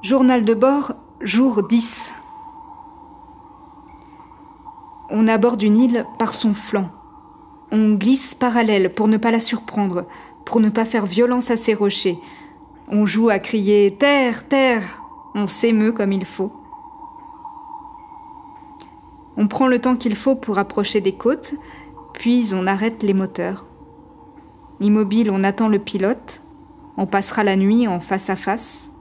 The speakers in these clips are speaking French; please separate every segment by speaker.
Speaker 1: Journal de bord, jour 10. On aborde une île par son flanc. On glisse parallèle pour ne pas la surprendre, pour ne pas faire violence à ses rochers. On joue à crier « Terre, terre !» On s'émeut comme il faut. On prend le temps qu'il faut pour approcher des côtes, puis on arrête les moteurs. Immobile, on attend le pilote. On passera la nuit en face à face.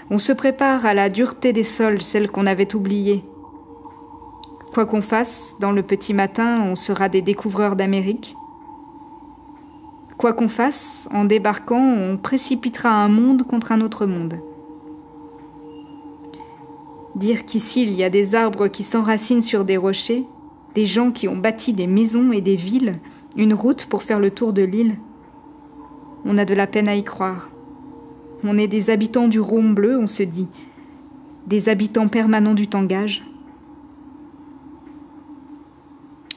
Speaker 1: On se prépare à la dureté des sols, celle qu'on avait oubliée. Quoi qu'on fasse, dans le petit matin, on sera des découvreurs d'Amérique. Quoi qu'on fasse, en débarquant, on précipitera un monde contre un autre monde. Dire qu'ici, il y a des arbres qui s'enracinent sur des rochers, des gens qui ont bâti des maisons et des villes, une route pour faire le tour de l'île. On a de la peine à y croire. On est des habitants du Rhône bleu, on se dit, des habitants permanents du Tangage.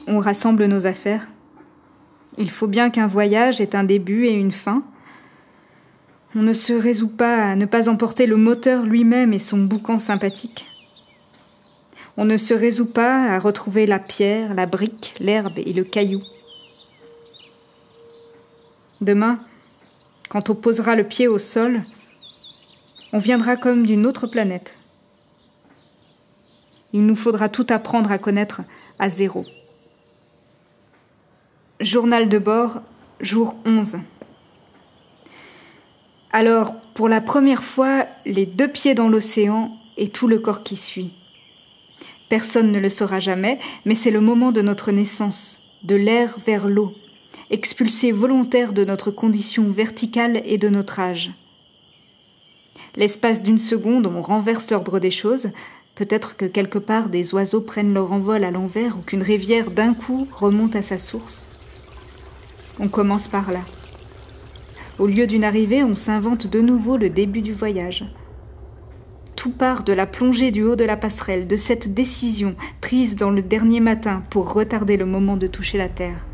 Speaker 1: On rassemble nos affaires. Il faut bien qu'un voyage ait un début et une fin. On ne se résout pas à ne pas emporter le moteur lui-même et son boucan sympathique. On ne se résout pas à retrouver la pierre, la brique, l'herbe et le caillou. Demain, quand on posera le pied au sol, on viendra comme d'une autre planète. Il nous faudra tout apprendre à connaître à zéro. Journal de bord, jour 11. Alors, pour la première fois, les 2 pieds dans l'océan et tout le corps qui suit. Personne ne le saura jamais, mais c'est le moment de notre naissance, de l'air vers l'eau, expulsé volontaire de notre condition verticale et de notre âge. L'espace d'une seconde, on renverse l'ordre des choses. Peut-être que quelque part des oiseaux prennent leur envol à l'envers ou qu'une rivière d'un coup remonte à sa source. On commence par là. Au lieu d'une arrivée, on s'invente de nouveau le début du voyage. Tout part de la plongée du haut de la passerelle, de cette décision prise dans le dernier matin pour retarder le moment de toucher la terre.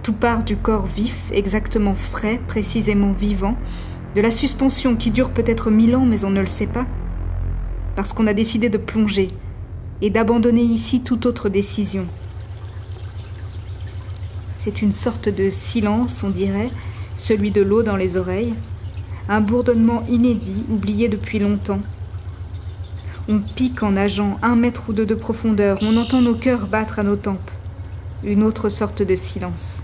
Speaker 1: Tout part du corps vif, exactement frais, précisément vivant, de la suspension qui dure peut-être 1000 ans, mais on ne le sait pas, parce qu'on a décidé de plonger et d'abandonner ici toute autre décision. C'est une sorte de silence, on dirait, celui de l'eau dans les oreilles, un bourdonnement inédit, oublié depuis longtemps. On pique en nageant 1 mètre ou 2 de profondeur, on entend nos cœurs battre à nos tempes. Une autre sorte de silence.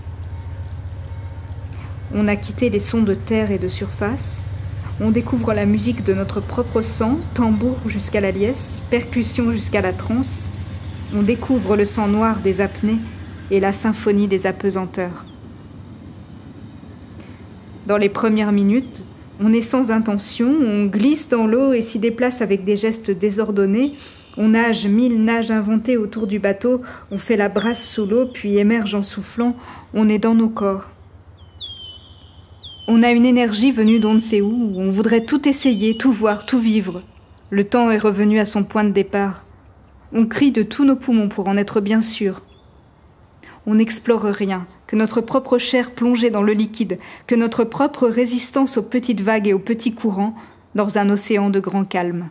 Speaker 1: On a quitté les sons de terre et de surface. On découvre la musique de notre propre sang, tambour jusqu'à la liesse, percussion jusqu'à la transe. On découvre le sang noir des apnées et la symphonie des apesanteurs. Dans les premières minutes, on est sans intention, on glisse dans l'eau et s'y déplace avec des gestes désordonnés. On nage 1000 nages inventées autour du bateau, on fait la brasse sous l'eau, puis émerge en soufflant, on est dans nos corps. On a une énergie venue d'on ne sait où on voudrait tout essayer, tout voir, tout vivre. Le temps est revenu à son point de départ. On crie de tous nos poumons pour en être bien sûr. On n'explore rien, que notre propre chair plongée dans le liquide, que notre propre résistance aux petites vagues et aux petits courants, dans un océan de grand calme.